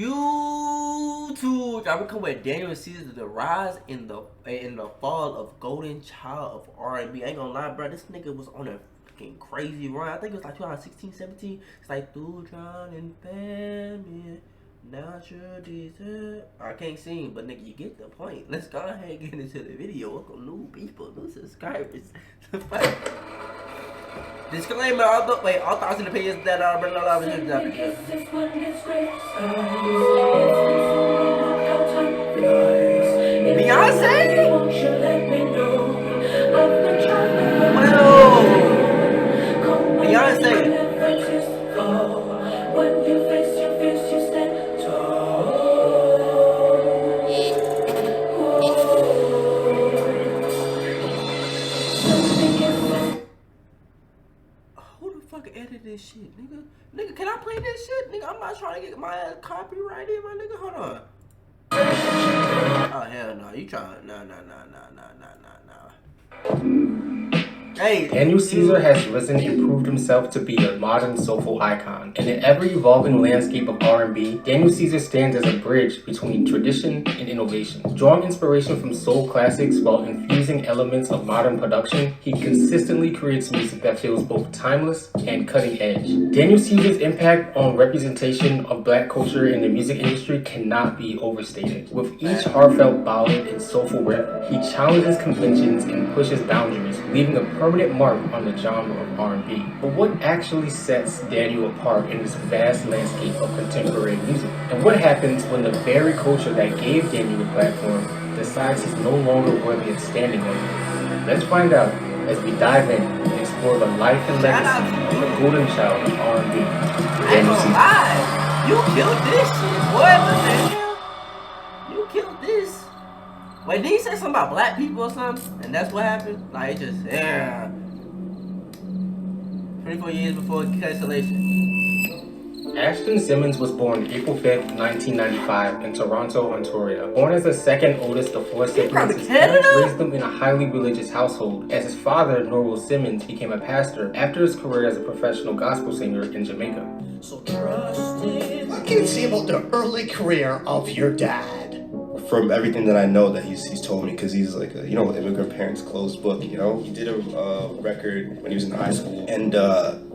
YouTube. I'm coming with Daniel Caesar, the rise in the fall of golden child of R&B. I ain't gonna lie, bro. This nigga was on a fucking crazy run. I think it was like 2016, 17. It's like through drowning famine. Natural desert. I can't sing, but nigga, you get the point. Let's go ahead and get into the video. Welcome new people, new subscribers. Disclaimer, all thoughts and opinions that are Beyonce? Whoa! Beyonce. Who the fuck edited this shit, nigga? Nigga, can I play this shit? Nigga, I'm not trying to get my ass copyrighted, my nigga. Hold on. Oh, hell no. You trying? No. Hey, Daniel Caesar has risen and proved himself to be a modern soulful icon. In the ever-evolving landscape of R&B, Daniel Caesar stands as a bridge between tradition and innovation. Drawing inspiration from soul classics while infusing elements of modern production, he consistently creates music that feels both timeless and cutting edge. Daniel Caesar's impact on representation of black culture in the music industry cannot be overstated. With each heartfelt ballad and soulful riff, he challenges conventions and pushes boundaries, leaving a permanent mark on the genre of R&B. But what actually sets Daniel apart in this vast landscape of contemporary music? And what happens when the very culture that gave Daniel the platform decides he's no longer worthy of standing on it? Let's find out as we dive in and explore the life and legacy of the golden child of R&B, Daniel Caesar. You killed this shit, boy. What the hell? You killed this. Wait, did he say something about black people or something? And that's what happened? Like, it just, yeah. 24 years before cancellation. Ashton Simmons was born April 5th, 1995 in Toronto, Ontario. Born as the second oldest of four siblings, his parents raised him in a highly religious household, as his father, Norwell Simmons, became a pastor after his career as a professional gospel singer in Jamaica. So trusted. What can you say about the early career of your dad? From everything that I know that he's told me, because he's like a, immigrant parents closed book, he did a record when he was in high school, and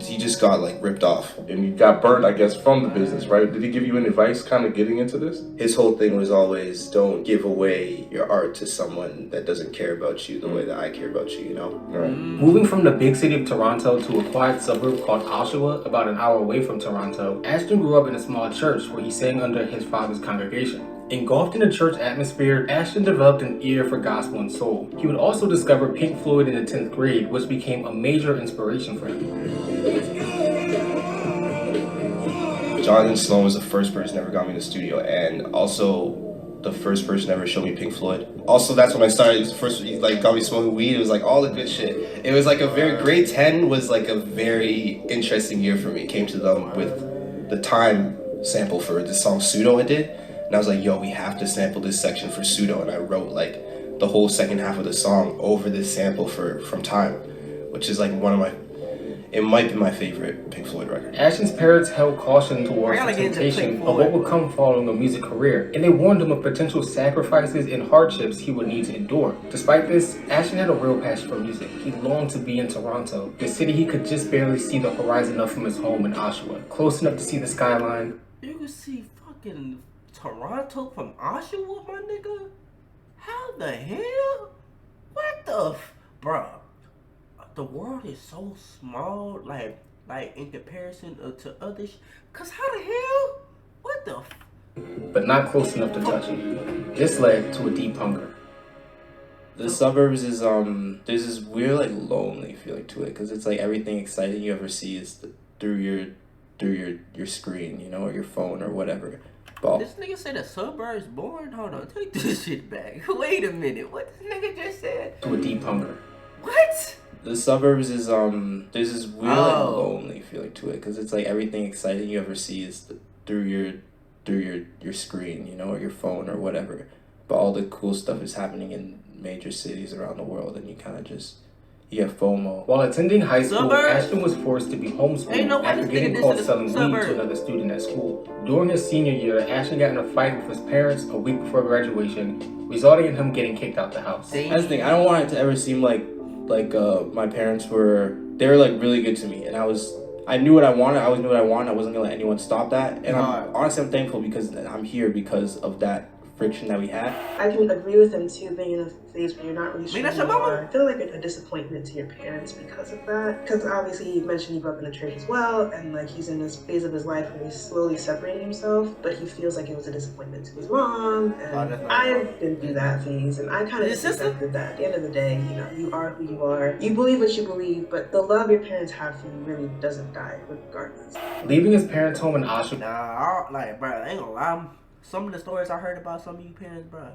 he just got like ripped off. And he got burned, I guess, from the business, right? Did he give you any advice kind of getting into this? His whole thing was always, don't give away your art to someone that doesn't care about you the way that I care about you, Right. Moving from the big city of Toronto to a quiet suburb called Oshawa, about an hour away from Toronto, Ashton grew up in a small church where he sang under his father's congregation. Engulfed in the church atmosphere, Ashton developed an ear for gospel and soul. He would also discover Pink Floyd in the 10th grade, which became a major inspiration for him. Jonathan Sloan was the first person that ever got me in the studio, and also the first person ever showed me Pink Floyd. Also, that's when I started. It was the first, like, got me smoking weed. It was like all the good shit. It was like grade 10 was like a very interesting year for me. It came to them with the Time sample for the song Pseudo it did. And I was like, yo, we have to sample this section for Pseudo. And I wrote like the whole second half of the song over this sample from Time, which is like it might be my favorite Pink Floyd record. Ashton's parents held caution towards the temptation of what would come following a music career, and they warned him of potential sacrifices and hardships he would need to endure. Despite this, Ashton had a real passion for music. He longed to be in Toronto, the city he could just barely see the horizon of from his home in Oshawa, close enough to see the skyline. You can see fucking Toronto from Oshawa, my nigga? How the hell? What the bruh? The world is so small, like in comparison to others. Cause how the hell? What the but not close enough to touch him. This led to a deep hunger. The suburbs is there's this weird like lonely feeling to it, because it's like everything exciting you ever see is through your screen, or your phone or whatever. But this nigga said the suburbs boring? Hold on, take this shit back. Wait a minute, what this nigga just said? To a deep hunger. What? The suburbs is there's this weird like lonely feeling to it, because it's like everything exciting you ever see is through your screen, or your phone or whatever. But all the cool stuff is happening in major cities around the world, and you kind of just Yeah, FOMO. While attending high school, Suburbs? Ashton was forced to be homeschooled Ain't no way after this getting nigga caught dissing selling the weed suburbs. to another student at school. During his senior year, Ashton got in a fight with his parents a week before graduation, resulting in him getting kicked out the house. That's the thing. I don't want it to ever seem like my parents were like really good to me, and I knew what I wanted. I always knew what I wanted. I wasn't gonna let anyone stop that. And I'm thankful because I'm here because of that friction that we had. I can agree with him too, being in a phase where you're not really sure that's who your you mama? are. I feel like a disappointment to your parents because of that. Because obviously you mentioned he grew up in the church as well, and like he's in this phase of his life where he's slowly separating himself, but he feels like it was a disappointment to his mom. And I've been through that phase, and I kind of accepted that. At the end of the day, you know, you are who you are. You believe what you believe, but the love your parents have for you really doesn't die regardless. Leaving his parents' home in Oshawa. Nah, bro, I ain't gonna lie. Some of the stories I heard about some of you parents, bro.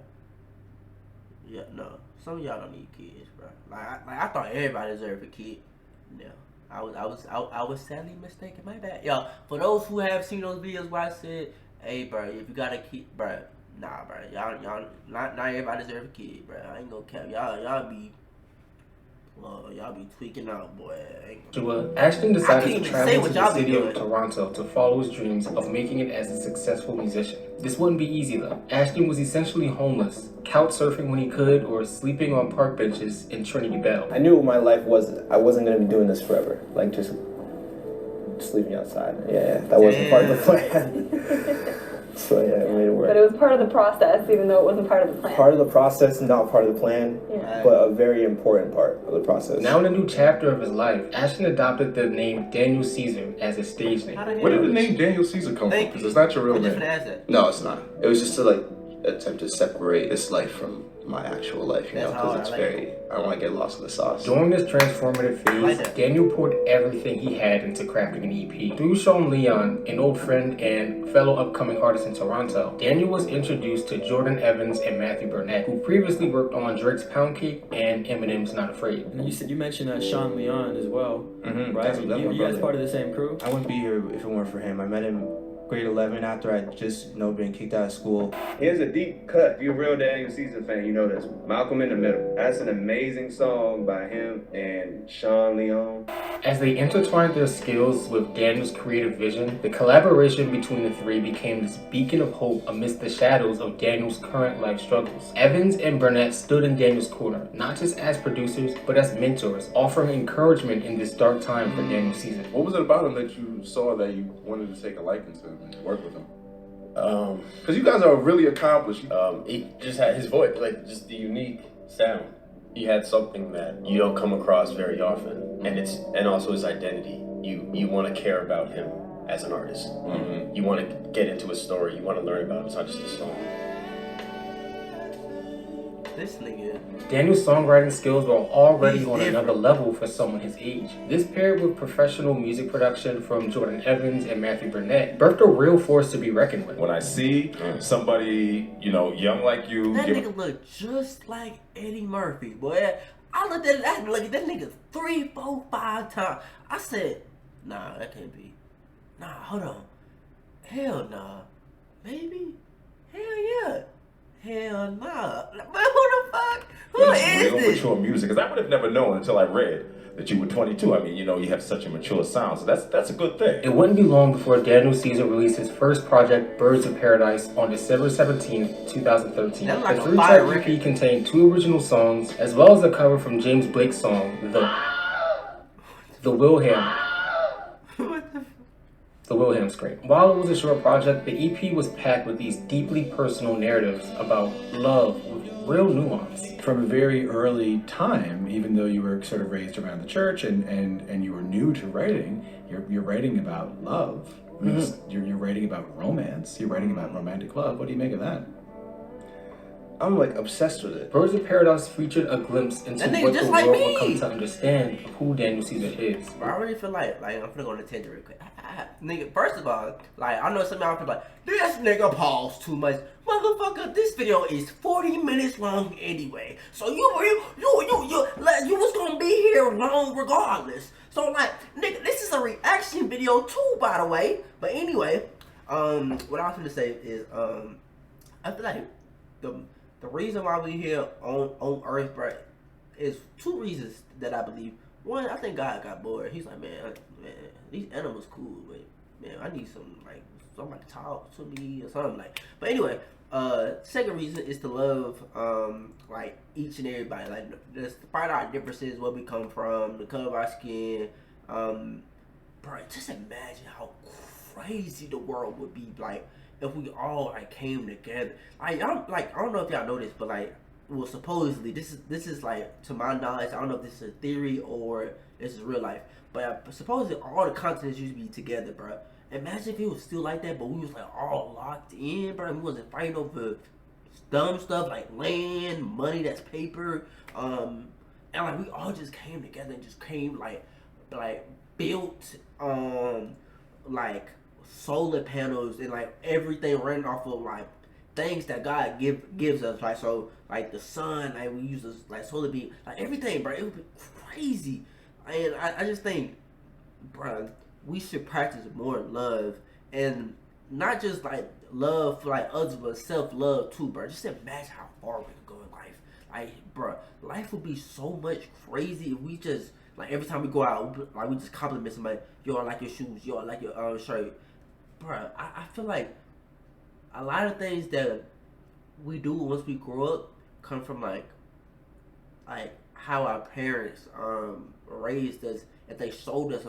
Yeah, no. Some of y'all don't need kids, bro. I thought everybody deserved a kid. Yeah, I was sadly mistaken. My bad, y'all. For those who have seen those videos where I said, "Hey, bro, if you got a kid, bro, nah, bro, y'all, not everybody deserve a kid, bro. I ain't gonna cap y'all be tweaking out, boy. Ashton decided to even travel say to what the y'all be city of doing. Toronto to follow his dreams of making it as a successful musician. This wouldn't be easy though. Ashton was essentially homeless, couch surfing when he could, or sleeping on park benches in Trinity Bell. I knew what my life was. I wasn't going to be doing this forever. Like, just sleeping outside. Yeah, that wasn't part of the plan. So, yeah, it made it work. But it was part of the process, even though it wasn't part of the plan. Part of the process, not part of the plan, Yeah. but a very important part of the process. Now in a new chapter of his life, Ashton adopted the name Daniel Caesar as his stage name. Where did the name Daniel Caesar come from? Because it's not your real I'm just name. gonna ask that. No, it's not. It was just to like attempt to separate this life from my actual life, you know, That's hard. because it's I like very. I don't want to get lost in the sauce. During this transformative Like phase, that. Daniel poured everything he had into crafting an EP. Through Sean Leon, an old friend and fellow upcoming artist in Toronto, Daniel was introduced to Jordan Evans and Matthew Burnett, who previously worked on Drake's Pound Cake and Eminem's Not Afraid. And you mentioned Sean Leon as well, Mm-hmm. right? That's You my guys brother. part of the same crew? I wouldn't be here if it weren't for him. I met him grade 11 after I just been kicked out of school. Here's a deep cut. If you're a real Daniel Caesar fan, you know this. Malcolm in the Middle. That's an amazing song by him and Sean Leon. As they intertwined their skills with Daniel's creative vision, the collaboration between the three became this beacon of hope amidst the shadows of Daniel's current life struggles. Evans and Burnett stood in Daniel's corner, not just as producers, but as mentors, offering encouragement in this dark time for Daniel Caesar. What was it about him that you saw that you wanted to take a liking to him and work with him? Because you guys are really accomplished. He just had his voice, like just the unique sound. He had something that you don't come across very often, and also his identity. You want to care about him as an artist. Mm-hmm. You want to get into his story. You want to learn about him. It's not just a song. This nigga. Daniel's songwriting skills were already He's on different. another level for someone his age. This paired with professional music production from Jordan Evans and Matthew Burnett birthed a real force to be reckoned with. When I see somebody, young like you, That nigga look just like Eddie Murphy, boy. I looked at that nigga 3, 4, 5 times. I said, nah, that can't be. Nah, hold on. Hell nah. Maybe? Hell yeah. Hell nah. But who the fuck? Who it's is real this? mature music. Because I would have never known until I read that you were 22. I mean, you have such a mature sound, so that's a good thing. It wouldn't be long before Daniel Caesar released his first project, Birds of Paradise, on December 17th, 2013. That's like The a 3-track fire EP record. contained 2 original songs, as well as a cover from James Blake's song, The Wilhelm Scream. While it was a short project, the EP was packed with these deeply personal narratives about love with real nuance. From a very early time, even though you were sort of raised around the church and you were new to writing, you're writing about love. You're writing about romance. You're writing about romantic love. What do you make of that? I'm like obsessed with it. Birds of Paradise featured a glimpse into That nigga what the just world like will me. come to understand of who Daniel Caesar is. But I really feel like I'm gonna go on a tangent real quick. Nigga, first of all, I know some of y'all feel like, this nigga pause too much. Motherfucker, this video is 40 minutes long anyway. So you was gonna be here long regardless. So nigga, this is a reaction video too, by the way. But anyway, what I was gonna say is, I feel like the reason why we here on Earth, bro, it's two reasons that I believe. One, I think God got bored. He's like, man, these animals cool, but man, I need somebody to talk to me or something like. But anyway, second reason is to love like each and everybody. Like, despite our differences, where we come from, the color of our skin. Bro, just imagine how crazy the world would be like if we all like came together. I don't know if y'all know this, but like, well, supposedly this is like, to my knowledge, I don't know if this is a theory or this is real life, but supposedly all the continents used to be together, bro. Imagine if it was still like that, but we was like all locked in, bro. We wasn't fighting over dumb stuff like land, money that's paper, and like we all just came together and just came like built like solar panels and like everything running off of like things that God gives us, like, so like the sun, like we use this like solar beam, like everything, bro. It would be crazy. And I just think, bro, we should practice more love, and not just like love for like others, but self-love too, bro. Just imagine how far we can go in life. Like, bro, life would be so much crazy if we just, like, every time we go out, like, we just compliment somebody. Yo, I like your shoes. Yo, I like your shirt. Bro, I feel like a lot of things that we do once we grow up come from like how our parents raised us, and they showed us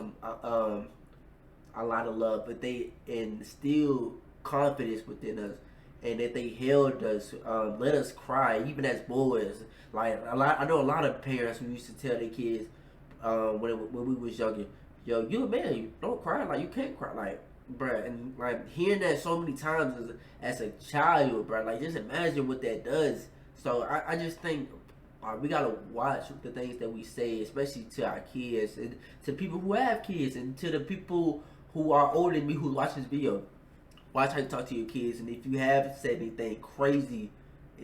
a lot of love, but they instilled confidence within us, and that they held us, let us cry even as boys. Like, I know a lot of parents who used to tell their kids when we was younger, yo, you a man, you don't cry, like, you can't cry, like, bruh. And like hearing that so many times as a child, bruh, like, just imagine what that does. So I just think we gotta watch the things that we say, especially to our kids and to people who have kids, and to the people who are older than me who watch this video. Watch how you talk to your kids, and if you have said anything crazy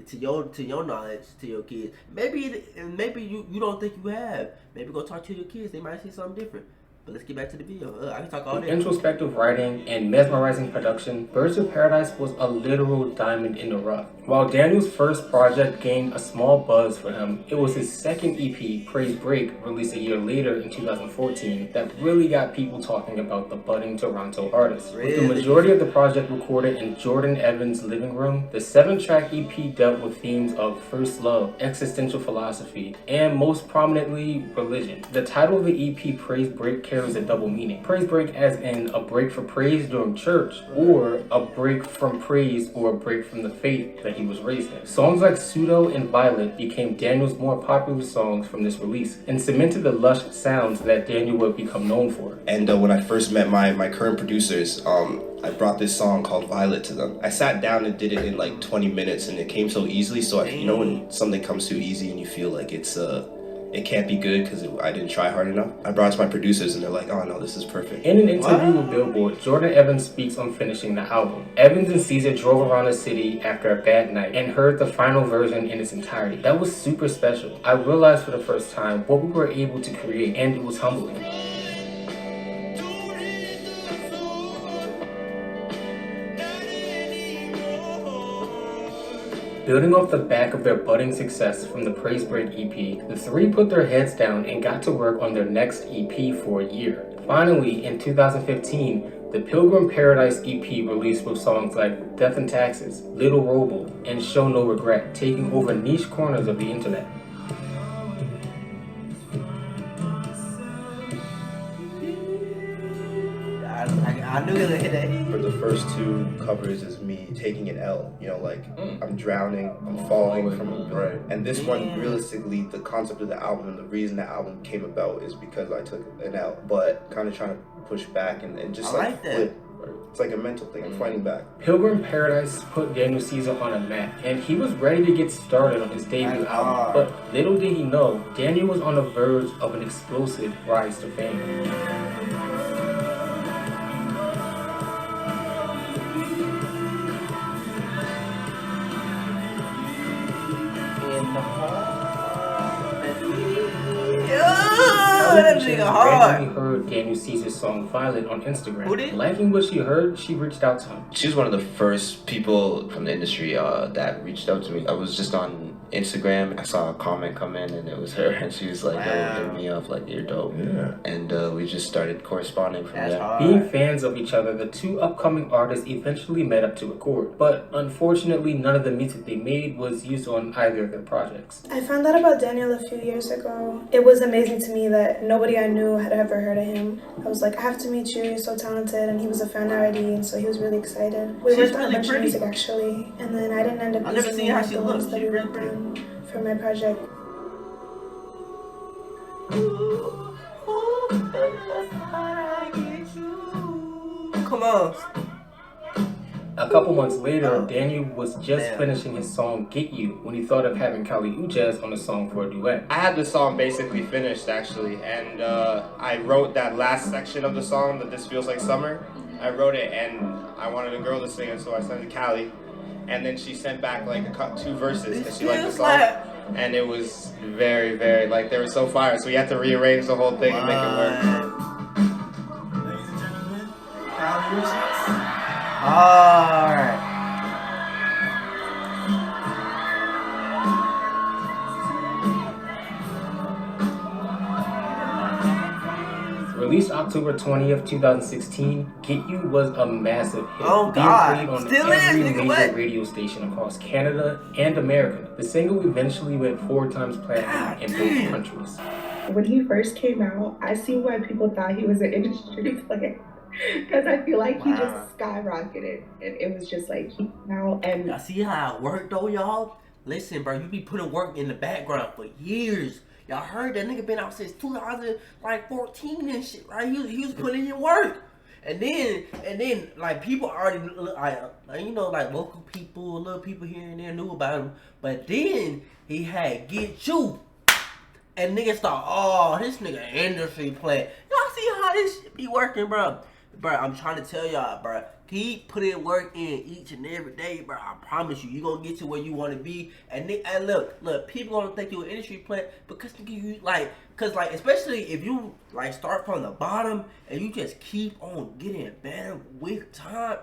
to your knowledge to your kids, maybe you don't think you have. Maybe go talk to your kids. They might see something different. But let's get back to the video. I can talk all day. Introspective writing and mesmerizing production, Birds of Paradise was a literal diamond in the rough. While Daniel's first project gained a small buzz for him, it was his second EP, Praise Break, released a year later in 2014, that really got people talking about the budding Toronto artist. With the majority of the project recorded in Jordan Evans' living room, the 7-track EP dealt with themes of first love, existential philosophy, and most prominently, religion. The title of the EP, Praise Break, carries a double meaning. Praise break as in a break for praise during church, or a break from praise or a break from the faith that he was raised in. Songs like Pseudo and Violet became Daniel's more popular songs from this release, and cemented the lush sounds that Daniel would become known for. And when I first met my current producers, I brought this song called Violet to them. I sat down and did it in like 20 minutes, and it came so easily. So you know when something comes too easy and you feel like it can't be good because I didn't try hard enough. I brought it to my producers and they're like, oh no, this is perfect. In an interview with Billboard, Jordan Evans speaks on finishing the album. Evans and Caesar drove around the city after a bad night and heard the final version in its entirety. That was super special. I realized for the first time what we were able to create, and it was humbling. Building off the back of their budding success from the Praise Break EP, the three put their heads down and got to work on their next EP for a year. Finally, in 2015, the Pilgrim Paradise EP released with songs like Death and Taxes, Little Robo, and Show No Regret, taking over niche corners of the internet. I knew it would hit that. For the first two covers is me taking an L, you know, like I'm drowning, I'm falling from a right. And this one, realistically, the concept of the album and the reason the album came about is because I took an L, but kind of trying to push back and just like flip. It's like a mental thing. I'm fighting back. Pilgrim Paradise put Daniel Caesar on a map, and he was ready to get started on his debut album. But little did he know, Daniel was on the verge of an explosive rise to fame. Randomly heard Daniel Caesar's song Violet on Instagram. Liking what she heard, she reached out to him. She was one of the first people from the industry that reached out to me. I was just on Instagram. I saw a comment come in, and it was her, and she was like, "Yo, hit me up, like you're dope." Yeah. And we just started corresponding from there. Being fans of each other, the two upcoming artists eventually met up to record, but unfortunately, none of the music they made was used on either of their projects. I found out about Daniel a few years ago. It was amazing to me that nobody I knew had ever heard of him. I was like, I have to meet you, you're so talented, and he was a fan already, and so he was really excited. We worked on a bunch of music actually, and then I didn't end up using any of the ones that we worked on for my project. Come on. A couple months later, Daniel was just finishing his song Get You when he thought of having Kali Uchis on a song for a duet. I had the song basically finished actually, and I wrote that last section of the song, that This Feels Like Summer. I wrote it and I wanted a girl to sing it, so I sent it to Kali, and then she sent back like 2 verses because she liked the song, and it was very, very, like, they were so fire, so we had to rearrange the whole thing and make it work. Ladies and gentlemen, Kali Uchis. Alright. Released October 20th, 2016, Get You was a massive hit. Oh God, being played on still every is, nigga, major what? radio station across Canada and America. The single eventually went 4 times platinum in both countries. When he first came out, I see why people thought he was an industry player. Because I feel like he just skyrocketed. And it was just like, he came out and... Y'all see how it worked though, y'all? Listen, bro, you be putting work in the background for years. Y'all heard that nigga been out since 2014 and shit, right? He was putting in work. And then, like, people already, like, you know, like, local people, little people here and there knew about him. But then, he had Get You. And niggas thought, oh, this nigga industry play. Y'all see how this shit be working, bro? Bro, I'm trying to tell y'all, bro. Keep putting work in each and every day, bro. I promise you, gonna get to where you want to be. And look, people gonna think you an industry player because you cause especially if you like start from the bottom and you just keep on getting better with time,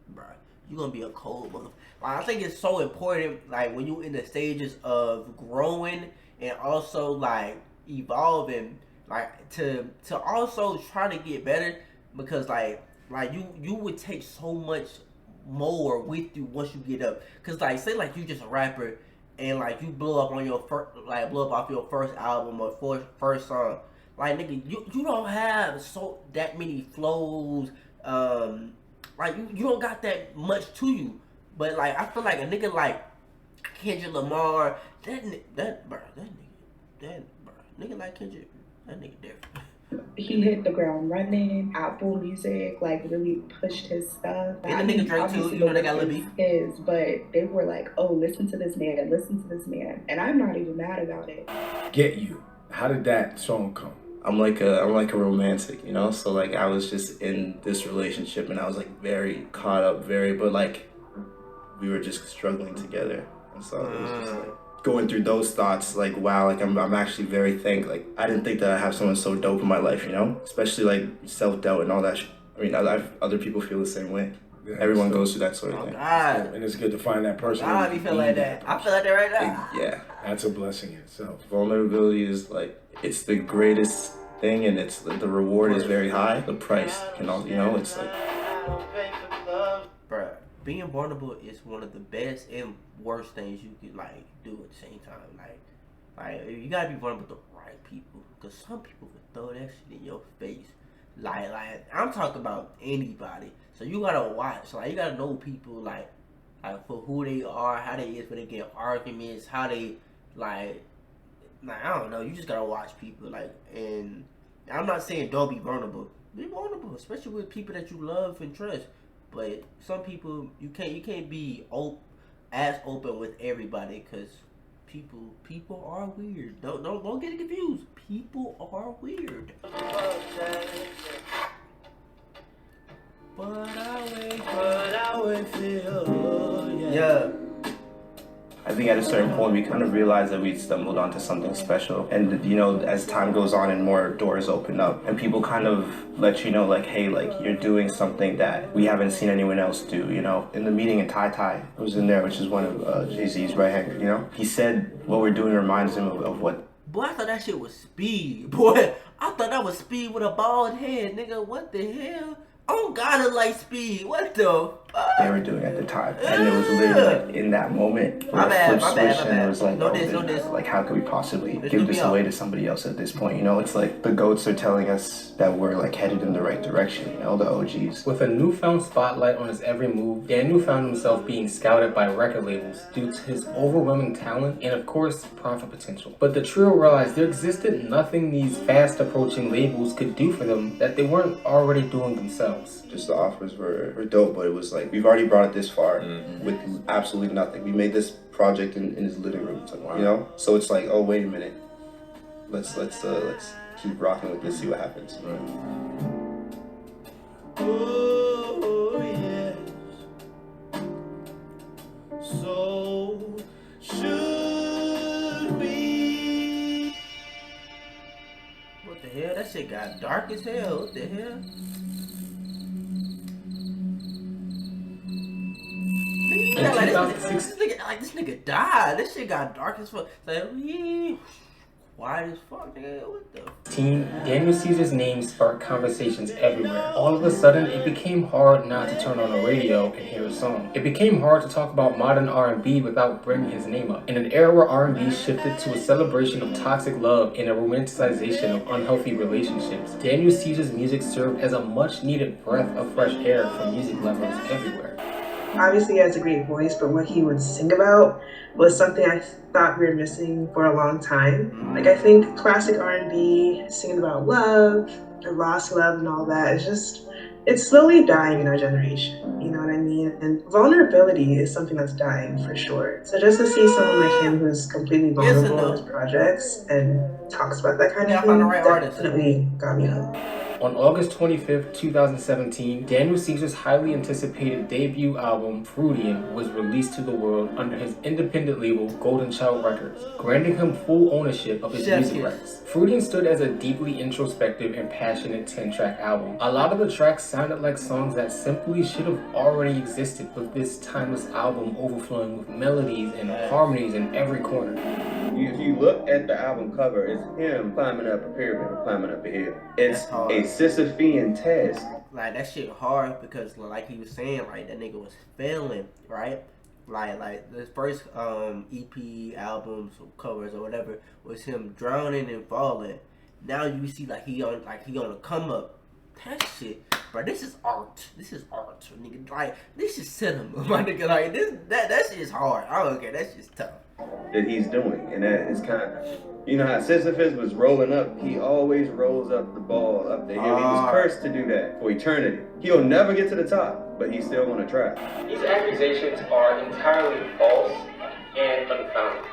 bro. You gonna be a cold motherfucker. Like, I think it's so important, like when you in the stages of growing and also like evolving, like to also try to get better, because like you would take so much more with you once you get up. Cause like, say like you just a rapper and like you blow up on your blow up off your first album or first song. Like, nigga, you don't have that many flows. Like you don't got that much to you. But like, I feel like a nigga like Kendrick Lamar, nigga like Kendrick, that nigga different. He hit the ground running. Apple Music like really pushed his stuff. And the nigga Drake too, you know they got Lil B. But they were like, oh, listen to this man, and I'm not even mad about it. Get You. How did that song come? I'm like a romantic, you know? So like, I was just in this relationship and I was like very caught up, but like we were just struggling together. And so it was just like going through those thoughts, like, wow, like I'm actually very like, I didn't think that I have someone so dope in my life, you know? Especially like self-doubt and all that shit. I mean, other people feel the same way. Yeah, everyone goes through that sort of thing. God. And it's good to find that person. God, you feel like that. I feel like that right now. Yeah. That's a blessing in itself. Vulnerability is like, it's the greatest thing, and it's the reward is very high. The price can also, you know, it's like... Bruh, being vulnerable is one of the best and worst things you could like do at the same time. Like you gotta be vulnerable with the right people, because some people would throw that shit in your face. Like I'm talking about anybody. So you gotta watch. Like, you gotta know people like for who they are, how they is when they get arguments, how they like I don't know. You just gotta watch people, like, and I'm not saying don't be vulnerable. Be vulnerable, especially with people that you love and trust. But some people you can't be as open with everybody, because people are weird. Don't get it confused. People are weird. But I wait feel, yeah. I think at a certain point we kind of realized that we'd stumbled onto something special. And you know, as time goes on and more doors open up and people kind of let you know like, hey, like you're doing something that we haven't seen anyone else do, you know. In the meeting in Tai Tai, I was in there, which is one of Jay-Z's right hand, you know. He said what we're doing reminds him of what. Boy, I thought that shit was Speed. Boy, I thought that was Speed with a bald head, nigga. What the hell? Oh God, it like Speed. What the fuck? They were doing at the time, and it was literally like in that moment. My bad. And it was like, like how could we possibly give this away to somebody else at this point? You know, it's like the GOATs are telling us that we're like headed in the right direction. You know, the OGs. With a newfound spotlight on his every move, Daniel found himself being scouted by record labels due to his overwhelming talent and, of course, profit potential. But the trio realized there existed nothing these fast-approaching labels could do for them that they weren't already doing themselves. Just the offers were dope, but it was like, we've already brought it this far with absolutely nothing. We made this project in his living room, you know? So it's like, oh, wait a minute. Let's keep rocking with this, see what happens. Oh, yes. So should we? What the hell? That shit got dark as hell. What the hell? This nigga died. This shit got dark as fuck. Like, quiet as fuck, nigga. What the? Daniel Caesar's name sparked conversations everywhere. All of a sudden, it became hard not to turn on the radio and hear a song. It became hard to talk about modern R&B without bringing his name up. In an era where R&B shifted to a celebration of toxic love and a romanticization of unhealthy relationships, Daniel Caesar's music served as a much-needed breath of fresh air for music lovers everywhere. Obviously, he has a great voice, but what he would sing about was something I thought we were missing for a long time. Like, I think classic R&B, singing about love, and lost love and all that, it's slowly dying in our generation, you know what I mean? And vulnerability is something that's dying for sure. So just to see someone like him who's completely vulnerable in his projects and talks about that kind of thing, definitely got me hooked. On August 25th, 2017, Daniel Caesar's highly anticipated debut album, Freudian, was released to the world under his independent label, Golden Child Records, granting him full ownership of his music rights. Freudian stood as a deeply introspective and passionate 10-track album. A lot of the tracks sounded like songs that simply should have already existed, with this timeless album overflowing with melodies and harmonies in every corner. If you look at the album cover, it's him climbing up a pyramid or climbing up a hill. It's a Sisyphean task. Like, that shit hard because, like he was saying, like, that nigga was failing, right? Like the first EP albums or covers or whatever was him drowning and falling. Now you see like he on a come up. That shit, bro. This is art. This is art, nigga. Like, this is cinema, my nigga. Like, that shit is hard. I don't care. That shit's tough. That he's doing, and that is kind of, you know how Sisyphus was rolling up, he always rolls up the ball up the hill. He was cursed to do that for eternity. He'll never get to the top, but he's still gonna try. These accusations are entirely false and unfounded.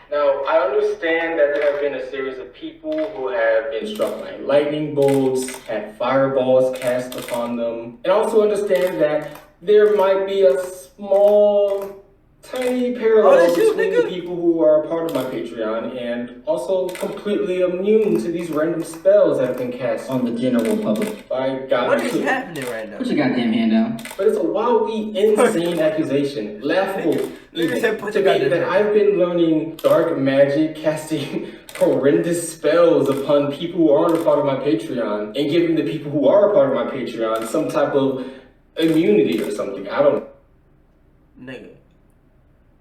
Now, I understand that there have been a series of people who have been struck by lightning bolts, had fireballs cast upon them, and also understand that there might be a small, tiny parallel between the people who are a part of my Patreon and also completely immune to these random spells that have been cast on the general public by God. What is happening right now? Put your goddamn hand down. But it's a wildly insane accusation. Laughable. Even to me that I've been learning dark magic, casting horrendous spells upon people who aren't a part of my Patreon, and giving the people who are a part of my Patreon some type of immunity or something. I don't. Nigga,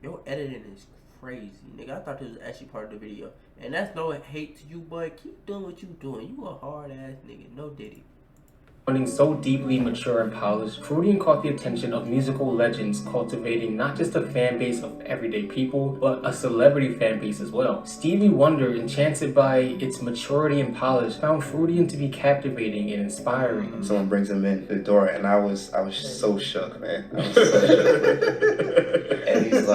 your editing is crazy, nigga. I thought this was actually part of the video. And that's no hate to you, but keep doing what you doing. You a hard ass nigga, no diddy. Running so deeply mature and polished, Freudian caught the attention of musical legends, cultivating not just a fan base of everyday people, but a celebrity fan base as well. Stevie Wonder, enchanted by its maturity and polish, found Freudian to be captivating and inspiring. Someone brings him in the door, and I was so shook, man. I was so shook. And he's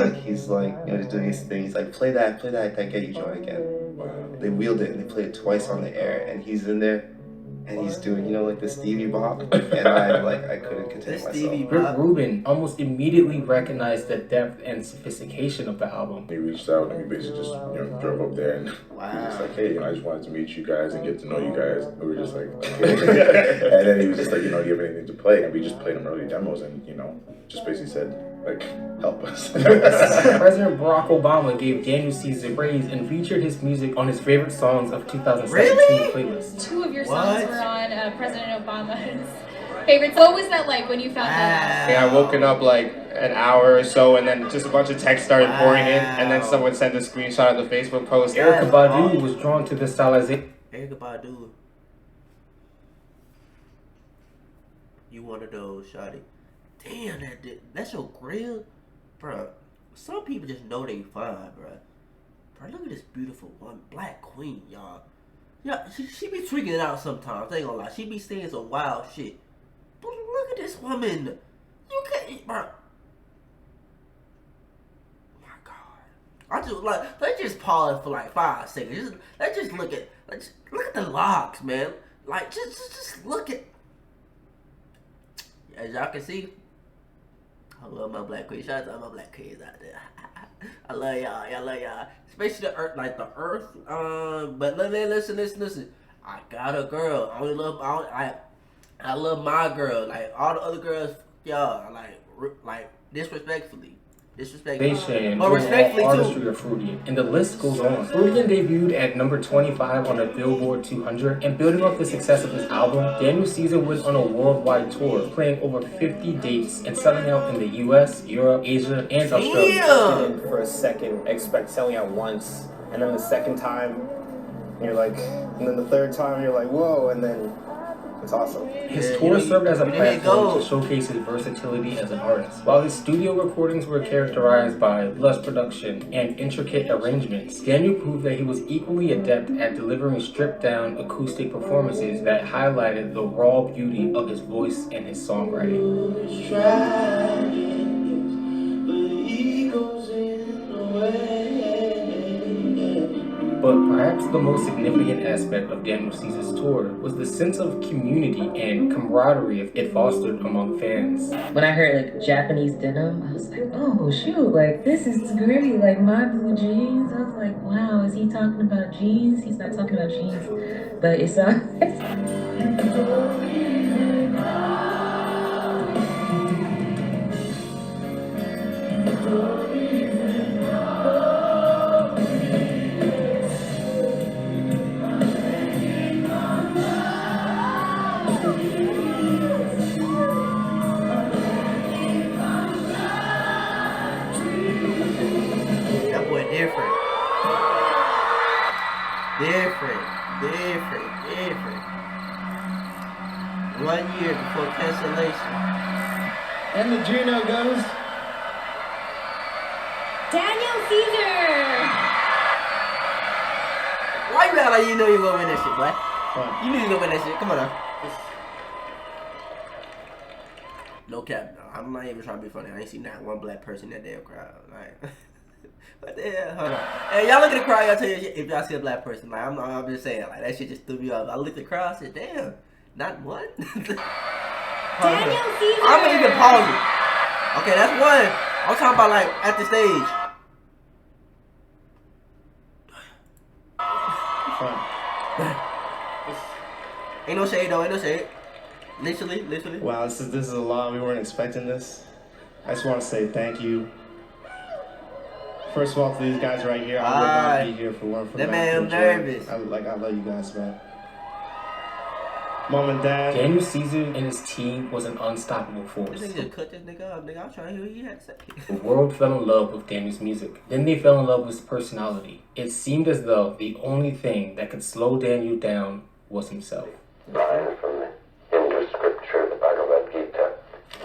like, you know, he's doing his thing. He's like, play that Get You joint again. They wheeled it and they played it twice on the air, and he's in there. and he's doing, you know, like the Stevie Bop, and I couldn't contain myself. Rick Rubin almost immediately recognized the depth and sophistication of the album. He reached out and we basically just, you know, drove up there and we were just like, hey, you know, I just wanted to meet you guys and get to know you guys. And we were just like, okay. And then he was just like, you know, do you have anything to play? And we just played him early demos and, you know, just basically said, like, help us. President Barack Obama gave Daniel Caesar praise and featured his music on his favorite songs of 2017 playlist. 2 of your songs were on President Obama's favorites. What was that like when you found that out? Yeah, I woken up like an hour or so, and then just a bunch of text started pouring in, and then someone sent a screenshot of the Facebook post. Erykah Badu was drawn to the stylization. Erykah Badu. You one of those, shawty. Damn, that's your grill? Bruh, some people just know they fine, bruh. Bruh, look at this beautiful one, black queen, y'all. Yeah, she be tweaking it out sometimes, I ain't gonna lie. She be saying some wild shit. But look at this woman. You can't, bruh. My God. I just, like, let's just pause for like 5 seconds. Let's just look at the locks, man. Like, just look at. As y'all can see, I love my black queens. Shout out to all my black queens out there. I love y'all. I love y'all. Especially the earth, like the earth. But listen. I got a girl. I love my girl. Like all the other girls, y'all. Like disrespectfully. But respectfully artistry of Fruity, and the list goes on. Fruitian debuted at number 25 on the Billboard 200, and building off the success of his album, Daniel Caesar went on a worldwide tour, playing over 50 dates and selling out in the US, Europe, Asia, and Australia. I didn't for a second expect selling out once, and then the second time, you're like, and then the third time, you're like, whoa, and then it's awesome. His tour served as a platform to showcase his versatility as an artist. While his studio recordings were characterized by lush production and intricate arrangements, Daniel proved that he was equally adept at delivering stripped-down acoustic performances that highlighted the raw beauty of his voice and his songwriting. But perhaps the most significant aspect of Daniel Caesar's tour was the sense of community and camaraderie it fostered among fans. When I heard like Japanese denim, I was like, oh shoot, like this is great, like my blue jeans. I was like, wow, is he talking about jeans? He's not talking about jeans, but it's Different. 1 year before cancellation. And the Juno goes Daniel Caesar! Why you act like you know you're gonna win that shit, boy? You knew you were gonna win that shit. Come on now. No cap, no. I'm not even trying to be funny. I ain't seen not one black person in that damn crowd. Like, what the hell? Hold on. Hey, y'all look at the crowd. Y'all tell you if y'all see a black person. Like, I'm just saying. Like, that shit just threw me off. I looked at the crowd. I said, damn, not one. Daniel Caesar. I'm gonna even pause it. Okay, that's one. I'm talking about like at the stage. Ain't no shade though. Ain't no shade. Literally. Wow, this is a lot. We weren't expecting this. I just want to say thank you. First of all, to these guys right here, I would not be here for one for that man. I'm nervous. I love you guys, man. Mom and Dad. Daniel Caesar and his team was an unstoppable force. This nigga just cut this nigga up, nigga. I'm trying to hear what you had to say. The world fell in love with Daniel's music. Then they fell in love with his personality. It seemed as though the only thing that could slow Daniel down was himself. Line from the Hindu scripture, the Bhagavad Gita.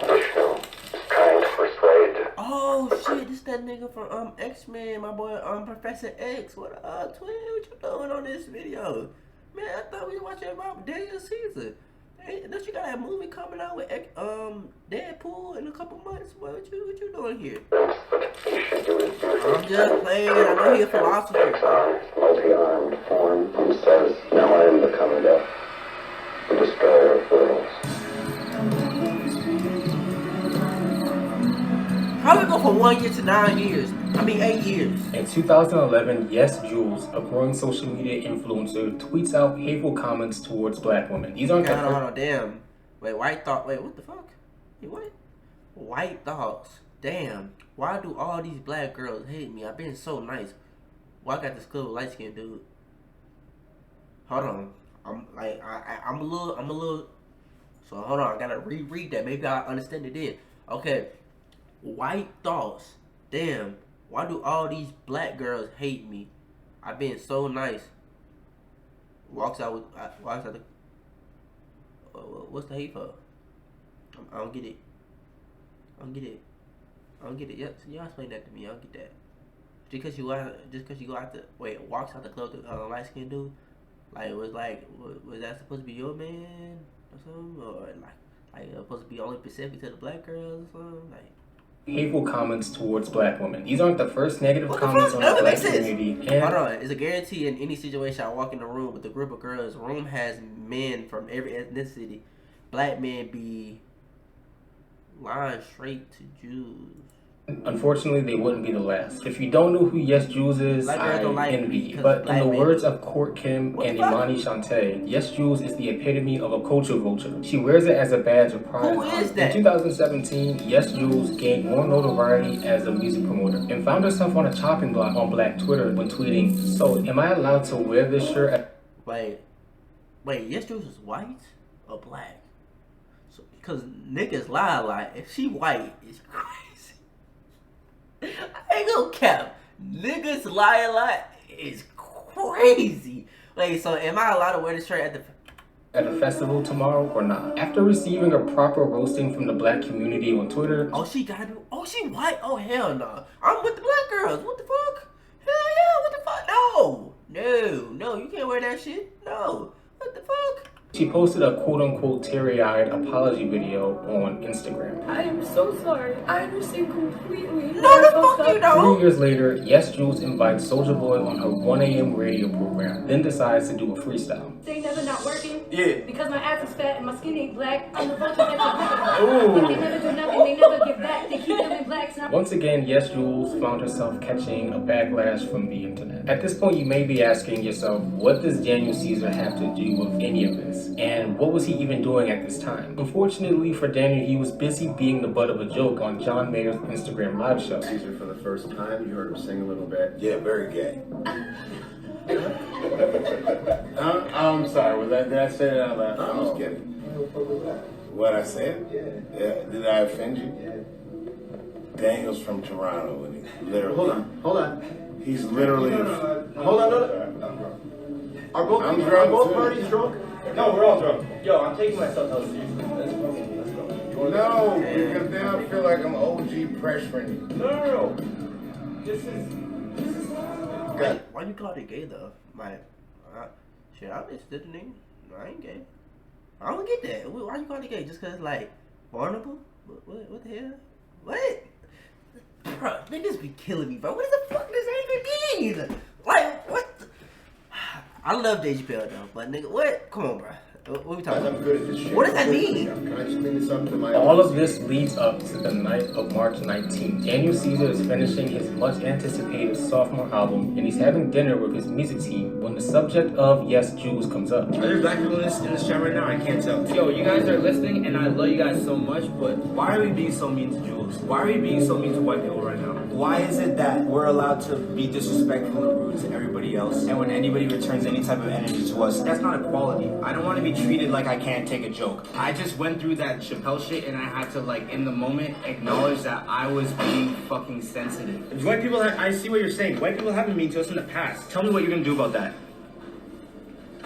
Vishnu is trying to persuade. Oh shit, this that nigga from X-Men, my boy Professor X. What twin? What you doing on this video? Man, I thought we were watching about Daniel Caesar. Hey, don't you got that movie coming out with Deadpool in a couple months? What you doing here? I'm just playing. I know he's a philosopher. Multi-armed form and says, now I am become death. sky are falling. How did it go from 1 year to 9 years? I mean 8 years. In 2011, Yes Jules, a growing social media influencer, tweets out hateful comments towards black women. These aren't hold on, damn. Wait, what the fuck? Wait, what? White thoughts. Damn. Why do all these black girls hate me? I've been so nice. Why I got this cool light skinned dude? Hold on. I'm a little. So hold on. I gotta reread that. Maybe I understand it then. Okay. White thoughts. Damn. Why do all these black girls hate me? I've been so nice. Walks out the. What's the hate for? I don't get it. I don't get it. Y'all explain that to me. I don't get that. Just cause you go out the walks out the club to light skinned dude. Like was that supposed to be your man or something, or like supposed to be only specific to the black girls or something? Like hateful comments towards black women. These aren't the first negative comments on the black community. Hold on, it's a guarantee in any situation I walk in the room with a group of girls. Room has men from every ethnicity. Black men be lying straight to Jews. Unfortunately, they wouldn't be the last. If you don't know who Yes Jules is, I envy. But in the words of Court Kim and Imani Shante, Yes Jules is the epitome of a culture vulture. She wears it as a badge of pride. Who is that? In 2017, Yes Jules gained more notoriety as a music promoter and found herself on a chopping block on Black Twitter when tweeting, "So, am I allowed to wear this shirt?" Wait, Yes Jules is white or black? So, because niggas lie a lot. If she white, it's crazy. I ain't gonna cap. Niggas lie a lot is crazy. Wait, so am I allowed to wear this shirt at a festival tomorrow or not? After receiving a proper roasting from the black community on Twitter. Oh, she white? Oh, hell no. I'm with the black girls. What the fuck? Hell yeah, what the fuck? No, you can't wear that shit. No. What the fuck? She posted a quote-unquote teary-eyed apology video on Instagram. I am so sorry. I understand completely. No, the fuck you don't. 3 years later, Yes Jules invites Soulja Boy on her 1 a.m. radio program, then decides to do a freestyle. They never not working. Yeah. Because my ass is fat and my skin ain't black. I'm the vulture that you're They never do nothing. They never give back. They keep them in blacks. Once again, Yes Jules found herself catching a backlash from the internet. At this point, you may be asking yourself, what does Daniel Caesar have to do with any of this? And what was he even doing at this time? Unfortunately for Daniel, he was busy being the butt of a joke on John Mayer's Instagram live show. Caesar for the first time, you heard him sing a little bit. Yeah, very gay. I'm sorry, did I say that out loud? No, I'm just kidding. What I said? Yeah. Did I offend you? Daniel's from Toronto, and he literally... Hold on. He's literally... Hold on. Are both parties drunk? No, we're all drunk. Yo, I'm taking myself out seriously. Let's go. No, because then I feel like I'm OG pressuring you. No. This is Why you call it gay though? Like, shit, I'm just the nigga. No, I ain't gay. I don't get that. Why you call it gay? Just cause like vulnerable? What the hell? What? Bro, niggas be killing me, bro. What the fuck does that even mean? Like, what? I love Dave Chappelle though, but nigga, what? Come on, bro. What are we talking about? What does that mean? Can I just bring this up to my All of this leads up to the night of March 19th. Daniel Caesar is finishing his much anticipated sophomore album, and he's having dinner with his music team when the subject of Yes Jules comes up. Are there black people in this chat right now? I can't tell. Yo, you guys are listening, and I love you guys so much, but why are we being so mean to Jules? Why are we being so mean to white people right now? Why is it that we're allowed to be disrespectful and rude to everybody else, and when anybody returns any type of energy to us, that's not equality. I don't want to be treated like I can't take a joke. I just went through that Chappelle shit, and I had to, like, in the moment, acknowledge that I was being fucking sensitive. White people, I see what you're saying. White people have been mean to us in the past. Tell me what you're gonna do about that.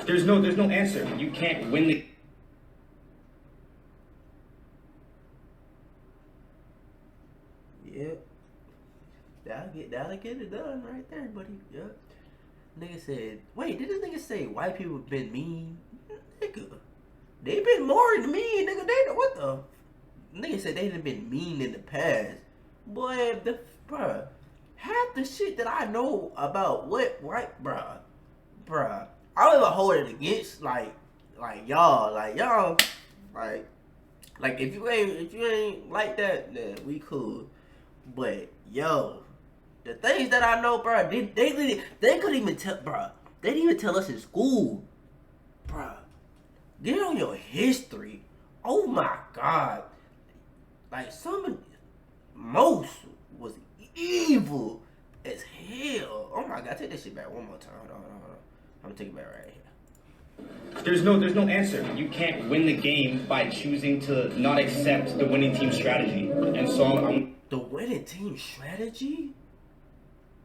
There's no answer. You can't win the... Yep. That'll get it done right there, buddy. Yep. Nigga said, wait, did this nigga say white people been mean? Nigga, they been more than mean, nigga. What the? Nigga said they done been mean in the past. Boy, bruh, half the shit that I know about what white, bruh, I don't even hold it against, like, like y'all, like if you ain't like that, then we cool. But yo, the things that I know, bro, they couldn't even tell, bro. They didn't even tell us in school, bro. Get on your history. Oh my God, like most was evil as hell. Oh my God, take that shit back one more time. Hold on. I'm gonna take it back right here. There's no answer. You can't win the game by choosing to not accept the winning team strategy. And so the winning team strategy?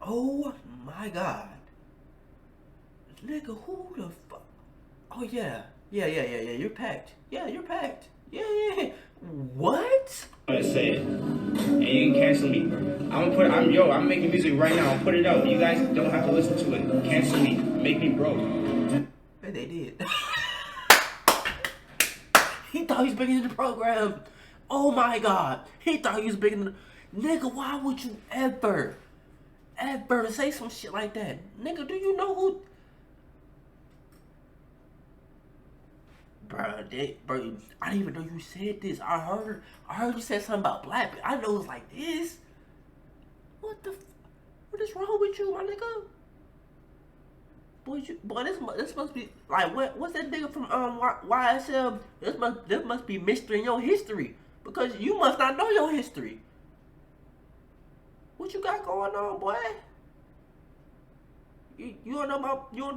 Oh my God. Nigga, who the fuck? Oh yeah. You're packed. Yeah, you're packed. Yeah. What? I'm gonna say it. And you can cancel me. I'm making music right now. I'll put it out. You guys don't have to listen to it. Cancel me. Make me broke. And they did. He thought he was bigger than the program. Oh my God. He thought he was bigger than the... Nigga, why would you ever say some shit like that? Nigga, do you know who... Bro, I didn't even know you said this. I heard you said something about black people. I know it's like this. What is wrong with you, my nigga? Boy, this must be like what's that nigga from YSL? This must be mystery in your history because you must not know your history. What you got going on, boy? You don't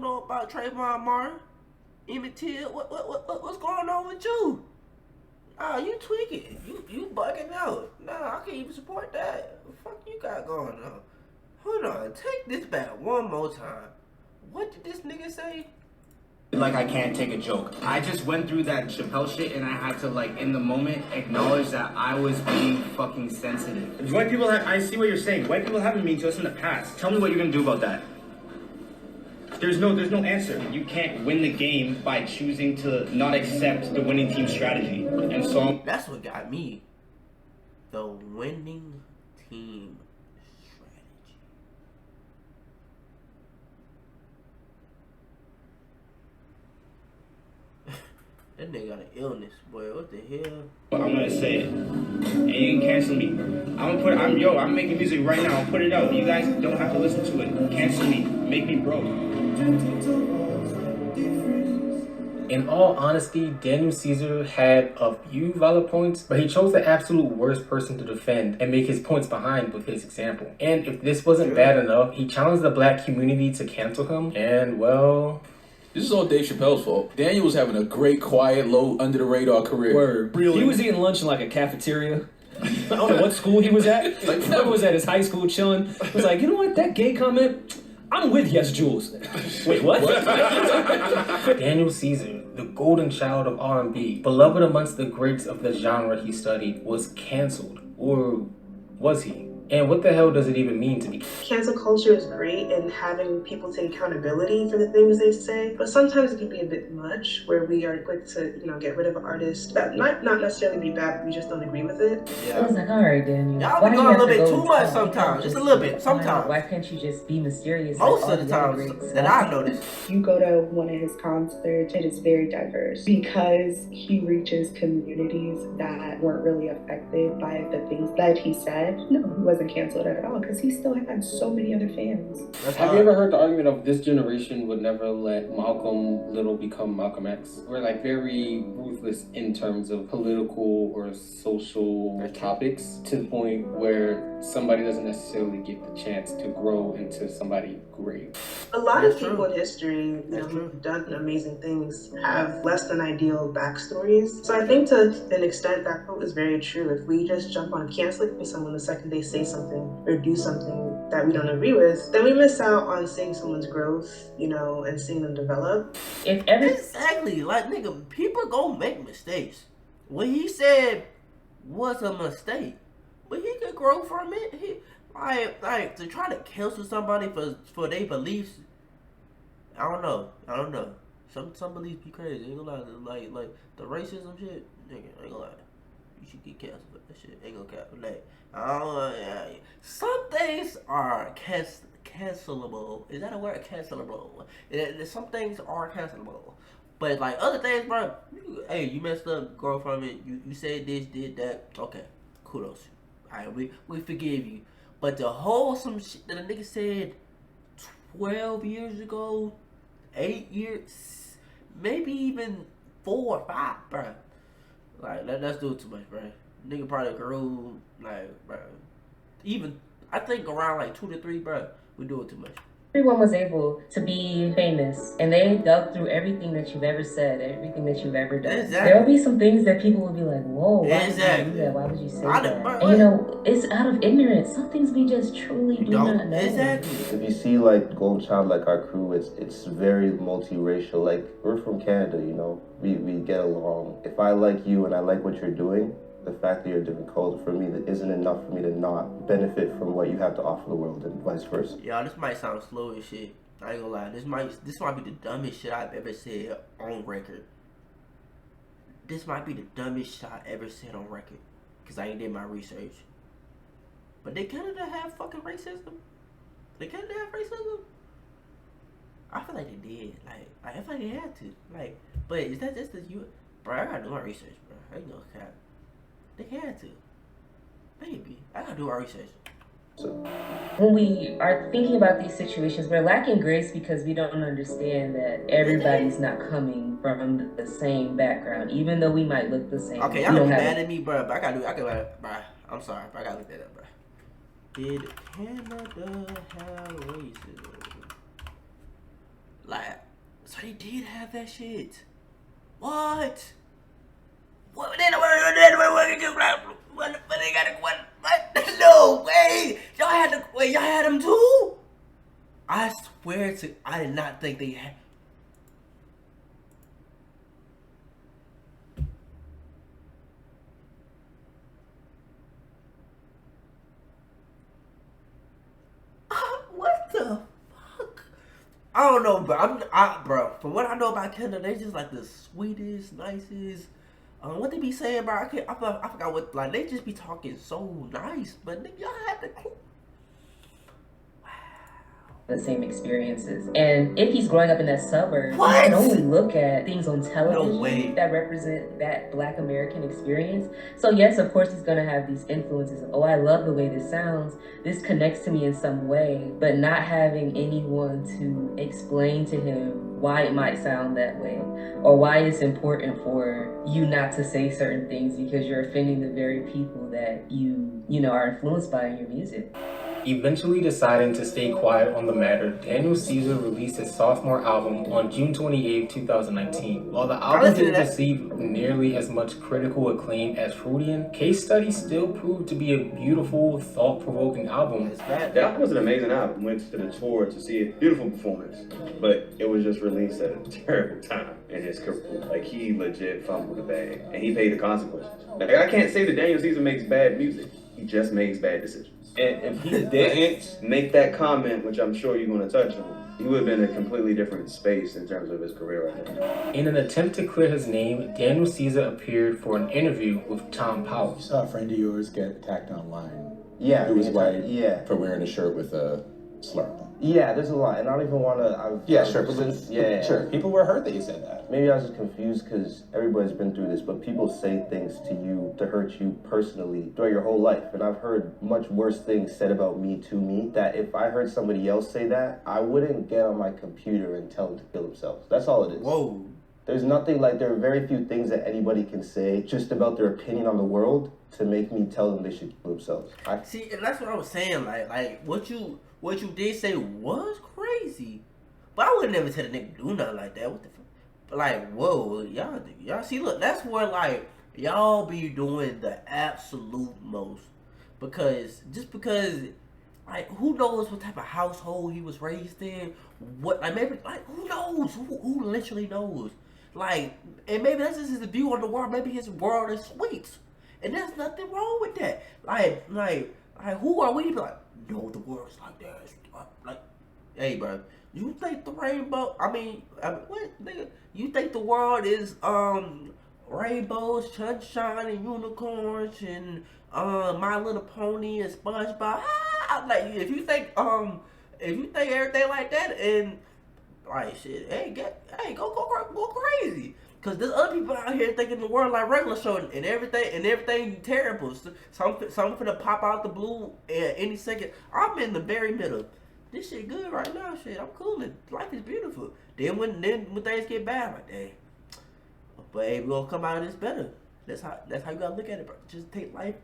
know about Trayvon Martin, Emmett Till? What's going on with you? Ah, you tweaking. You bugging out. Nah, I can't even support that. What the fuck you got going on? Hold on, take this back one more time. What did this nigga say? Like I can't take a joke. I just went through that Chappelle shit and I had to like in the moment acknowledge that I was being fucking sensitive. White people I see what you're saying. White people haven't been to us in the past. Tell me what you're gonna do about that. There's no answer. You can't win the game by choosing to not accept the winning team strategy. And so that's what got me. The winning team strategy. That nigga got an illness, boy. What the hell? I'm gonna say it. And you can cancel me. I'm making music right now. I'll put it out. You guys don't have to listen to it. Cancel me. Make me broke. In all honesty, Daniel Caesar had a few valid points, but he chose the absolute worst person to defend and make his points behind with his example. And if this wasn't bad enough, he challenged the black community to cancel him, and well... This is all Dave Chappelle's fault. Daniel was having a great, quiet, low, under-the-radar career. Word. Really? He was eating lunch in like a cafeteria. I don't know what school he was at. Like, whoever was at his high school chilling was like, you know what, that gay comment... I'm with Yes Jules. Wait, what? Daniel Caesar, the golden child of R&B, beloved amongst the greats of the genre he studied, was canceled. Or was he? And what the hell does it even mean to be? Cancel culture is great in having people take accountability for the things they say, but sometimes it can be a bit much, where we are quick to, get rid of an artist that might not necessarily be bad, but we just don't agree with it. Yeah. I was like, all right, Daniel. Y'all be going a little bit too much sometimes. Just a little bit, sometimes. Why can't you just be mysterious? Most of the times that I've noticed. You go to one of his concerts, it is very diverse because he reaches communities that weren't really affected by the things that he said. No, he wasn't canceled at all because he still had so many other fans. Have you ever heard the argument of this generation would never let Malcolm Little become Malcolm X? We're like very ruthless in terms of political or social topics to the point where somebody doesn't necessarily get the chance to grow into somebody great. A lot of people in history who've done amazing things have less than ideal backstories. So I think to an extent that quote is very true. If we just jump on canceling someone the second they say something or do something that we don't agree with, then we miss out on seeing someone's growth, and seeing them develop. Exactly, like nigga, people gon' make mistakes. What he said was a mistake, but he could grow from it. He like to try to cancel somebody for their beliefs. I don't know. Some beliefs be crazy. Ain't gonna lie. Like the racism shit, nigga. Ain't gonna lie. You should get canceled for that shit. Ain't gonna cap. Like, some things are cancelable. Is that a word? Cancelable. Some things are cancelable. But like other things, bro. Hey, you messed up, girl, from it. You said this, did that. Okay, kudos. Alright, we forgive you. But the wholesome shit that a nigga said 12 years ago, 8 years, maybe even 4 or 5, bro. Like that's doing too much, bro. Nigga probably grew like, bro. Even I think around like 2 to 3, bro. We doing too much. Everyone was able to be famous, and they dug through everything that you've ever said, everything that you've ever done. Exactly. There will be some things that people will be like, whoa, why exactly. would you do that? Why would you say that? And you know, it's out of ignorance. Some things we just truly do not know. Exactly. If you see like Golden Child, like our crew, it's very multiracial. Like we're from Canada, you know, we get along. If I like you and I like what you're doing, the fact that you're a different culture for me that isn't enough for me to not benefit from what you have to offer the world and vice versa. Y'all, this might sound slow as shit. I ain't gonna lie. This might be the dumbest shit I've ever said on record. This might be the dumbest shit I ever said on record. Cause I ain't did my research. But did Canada have fucking racism? Did Canada have racism? I feel like they did. Like I feel like they had to. Like, but is that just the you? Bro, I gotta do my research, bro. I ain't gonna cap. They had to. Maybe. I gotta do our research. When we are thinking about these situations, we're lacking grace because we don't understand that everybody's not coming from the same background, even though we might look the same. Okay, y'all be mad at me, bro, but bro. I'm sorry, but I gotta look that up, bro. Did Canada have racism? Like, so they did have that shit. What? What they got what? No way! Y'all had them too? I swear to, I did not think they had. What the fuck? I don't know, bro. Bro, from what I know about Canada, they just like the sweetest, nicest. What they be saying, bro? I forgot what. Like they just be talking so nice, but y'all had the same experiences. And if he's growing up in that suburb, what? he can only look at things on television that represent that Black American experience. So yes, of course, he's gonna have these influences. Oh, I love the way this sounds. This connects to me in some way, but not having anyone to explain to him why it might sound that way, or why it's important for you not to say certain things because you're offending the very people that you know are influenced by in your music. Eventually deciding to stay quiet on the matter, Daniel Caesar released his sophomore album on June 28, 2019. While the album didn't receive nearly as much critical acclaim as Freudian, Case Study still proved to be a beautiful, thought-provoking album. That was an amazing album. Went to the tour to see it. Beautiful performance. But it was just released at a terrible time in his career. Like, he legit fumbled the bag. And he paid the consequences. Like, I can't say that Daniel Caesar makes bad music. He just makes bad decisions. And if he didn't make that comment, which I'm sure you're going to touch on, he would have been in a completely different space in terms of his career right now. In an attempt to clear his name, Daniel Caesar appeared for an interview with Tom Powell. You saw a friend of yours get attacked online. Yeah. Who was white. Yeah. For wearing a shirt with a slur on it. Yeah, there's a lot, and I don't even want to. Sure. People were hurt that you said that. Maybe I was just confused because everybody's been through this, but people say things to you to hurt you personally throughout your whole life, and I've heard much worse things said about me to me. That if I heard somebody else say that, I wouldn't get on my computer and tell them to kill themselves. That's all it is. Whoa. There's nothing like there are very few things that anybody can say just about their opinion on the world to make me tell them they should kill themselves. See, and that's what I was saying. Like what you did say was crazy, but I would never tell a nigga to do nothing like that. What the fuck? Like, whoa, y'all see, look, that's where like y'all be doing the absolute most, because like who knows what type of household he was raised in? What like maybe like who knows? Who literally knows? Like, and maybe that's just his view on the world. Maybe his world is sweet, and there's nothing wrong with that. Like who are we to be like? No, the world's like that. Like, hey, bro, you think the rainbow? I mean, what, nigga? You think the world is rainbows, sunshine, and unicorns, and My Little Pony and SpongeBob? Like, if you think everything like that, and Like shit, go crazy. Cause there's other people out here thinking the world like regular show and everything terrible. Some finna pop out the blue any second. I'm in the very middle. This shit good right now. Shit, I'm cooling. Life is beautiful. Then when things get bad, I'm like, dang. But hey, we gonna come out of this better. That's how you gotta look at it, bro. Just take life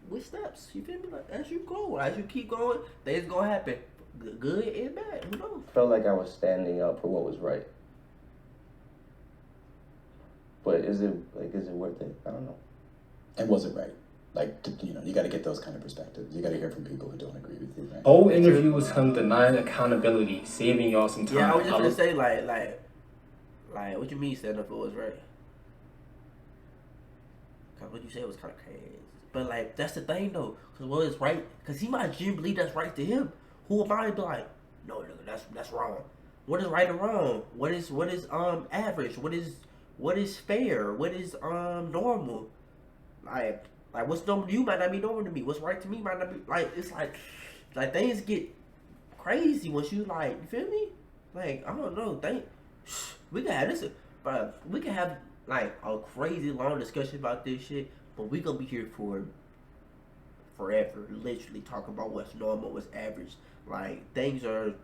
with steps. You feel me? Like as you go, as you keep going, things gonna happen. Good and bad. Who knows? Felt like I was standing up for what was right. But is it worth it? I don't know. And was it right? Like, you got to get those kind of perspectives. You got to hear from people who don't agree with you, right? Whole interview was him denying accountability, saving y'all some time. Yeah, I was just gonna say like, what you mean stand up for what's right? Cause what you said was kind of crazy. But like, that's the thing though. Cause what is right? Cause he might genuinely believe that's right to him. Who am I to be like, no, nigga, that's wrong. What is right and wrong? What is average? What is fair? What is normal? Like what's normal to you might not be normal to me. What's right to me might not be like. It's like things get crazy once you like. You feel me? Like I don't know. We can have this, but we can have like a crazy long discussion about this shit. But we gonna be here for forever. Literally talking about what's normal, what's average. Like things are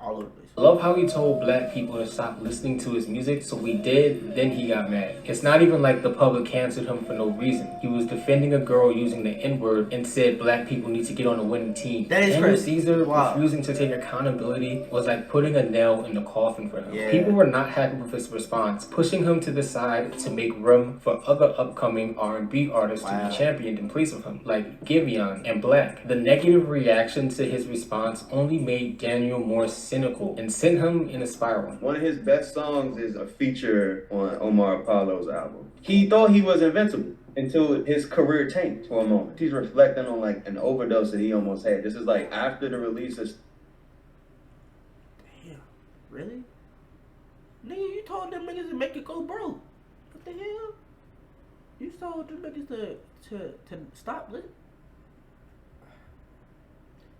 all over the place. I love how he told black people to stop listening to his music, so we did, then he got mad. It's not even like the public canceled him for no reason. He was defending a girl using the N-word and said black people need to get on a winning team. That is Daniel crazy. Caesar refusing to take accountability was like putting a nail in the coffin for him. Yeah. People were not happy with his response, pushing him to the side to make room for other upcoming R&B artists to be championed in place of him, like Giveon and Black. The negative reaction to his response only made Daniel more cynical and sent him in a spiral. One of his best songs is a feature on Omar Apollo's album. He thought he was invincible until his career tanked for a moment. He's reflecting on like an overdose that he almost had. This is like after the release of... Damn, really? Nigga, you told them niggas to make it go broke. What the hell? You told them niggas to stop listening.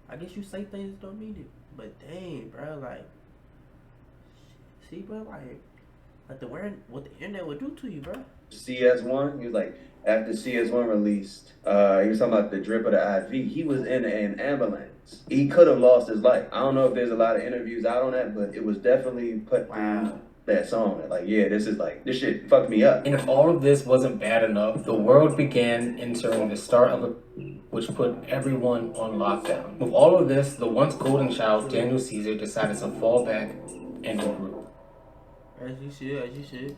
I guess you say things don't mean it. But dang, bro, like, see, bro, like the what the internet would do to you, bro. CS1, he was like, after CS1 released, he was talking about the drip of the IV. He was in an ambulance. He could have lost his life. I don't know if there's a lot of interviews out on that, but it was definitely put through that song. Like, yeah, this shit fucked me up. And if all of this wasn't bad enough, the world began entering the start of a which put everyone on lockdown. With all of this, the once golden child, Daniel Caesar, decided to fall back and regroup. As you should.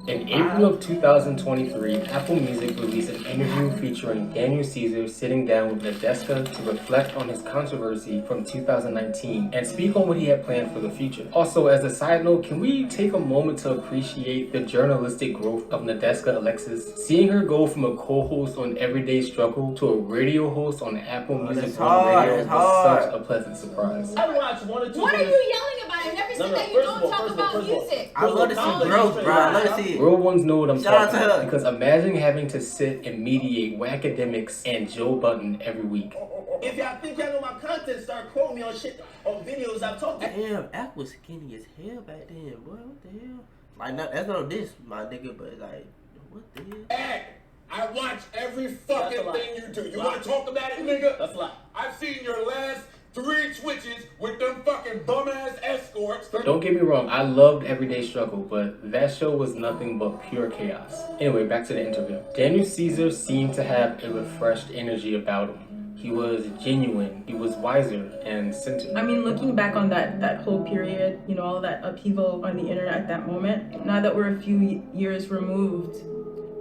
In April of 2023, Apple Music released an interview featuring Daniel Caesar sitting down with Nadeska to reflect on his controversy from 2019 and speak on what he had planned for the future. Also, as a side note, can we take a moment to appreciate the journalistic growth of Nadeska Alexis? Seeing her go from a co-host on Everyday Struggle to a radio host on Apple Music One Radio was such a pleasant surprise. I watched one or two. What are you yelling about? I never said that you don't talk about music. I love to see growth, bro. I love to see it. Real ones know what I'm Shout out talking to about. her. Because imagine having to sit and mediate Whackademics and Joe Budden every week. If y'all think y'all know my content, start quoting me on shit, on videos I've talked to. Damn, App was skinny as hell back then, boy. What the hell? Like, that's not this, my nigga, but like, what the hell? Hey, I watch every fucking thing you do. You want to talk about it, nigga? That's a lie. I've seen your last 3 switches with them fucking bum-ass escorts. Don't get me wrong, I loved Everyday Struggle, but that show was nothing but pure chaos. Anyway, back to the interview. Daniel Caesar seemed to have a refreshed energy about him. He was genuine, he was wiser and centered. I mean, looking back on that whole period, you know, all that upheaval on the internet at that moment, now that we're a few years removed,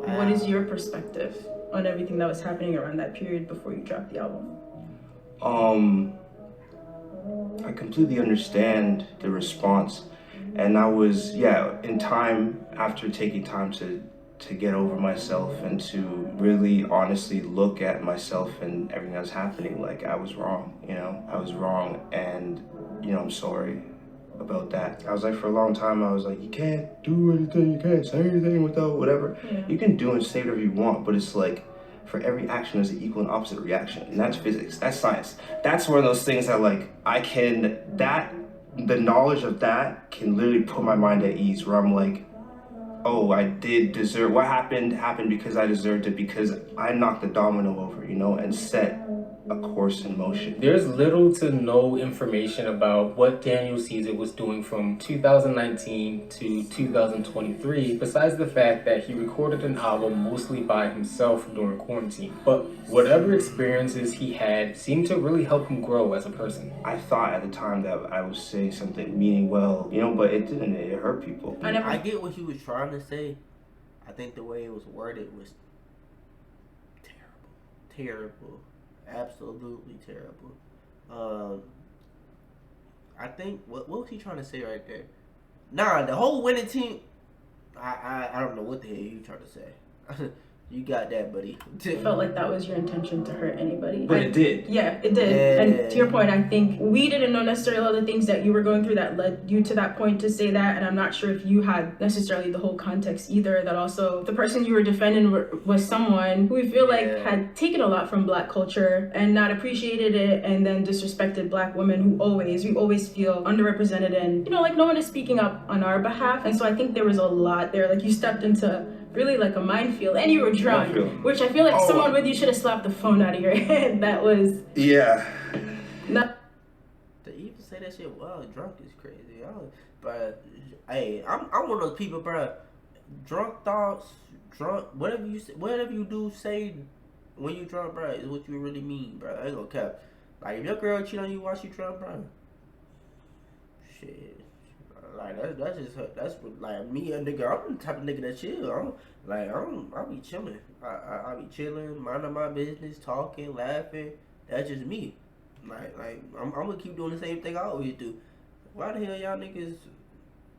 what is your perspective on everything that was happening around that period before you dropped the album? I completely understand the response, and I was, in time, after taking time to get over myself and to really honestly look at myself and everything that's happening, like I was wrong, I was wrong, and I'm sorry about that. I was like, for a long time, I was like, you can't do anything, you can't say anything without whatever. You can do and say whatever you want, but it's like, for every action there's an equal and opposite reaction, and that's physics, that's science. That's one of those things that the knowledge of that can literally put my mind at ease, where I'm like, oh, I did deserve, what happened because I deserved it, because I knocked the domino over, and set a course in motion. There's little to no information about what Daniel Caesar was doing from 2019 to 2023, besides the fact that he recorded an album mostly by himself during quarantine. But whatever experiences he had seemed to really help him grow as a person. I thought at the time that I was saying something meaning well, but it didn't. It hurt people. I get what he was trying to say. I think the way it was worded was terrible. Absolutely terrible. I think what was he trying to say right there? Nah, the whole winning team. I don't know what the hell you trying to say. You got that, buddy. It felt like that was your intention to hurt anybody. But it did. Yeah, it did. Yeah. And to your point, I think we didn't know necessarily all the things that you were going through that led you to that point to say that. And I'm not sure if you had necessarily the whole context either, that also the person you were defending was someone who we feel like had taken a lot from Black culture and not appreciated it, and then disrespected Black women who we always feel underrepresented, and no one is speaking up on our behalf. And so I think there was a lot there. Like, you stepped into really like a minefield, and you were drunk, which I feel like someone with you should have slapped the phone out of your head. That was To even say that shit while drunk is crazy. But hey, I'm one of those people, bro. Drunk thoughts, whatever you do say when you drunk, bro, is what you really mean, bro. I ain't gonna cap. Like, if your girl cheat on you while she drunk, bro, shit. Like, that's just her. That's what, like, me, a nigga. I'm the type of nigga that chill. I'll be chilling. I'll be chilling, minding my business, talking, laughing. That's just me. Like I'm gonna keep doing the same thing I always do. Why the hell y'all niggas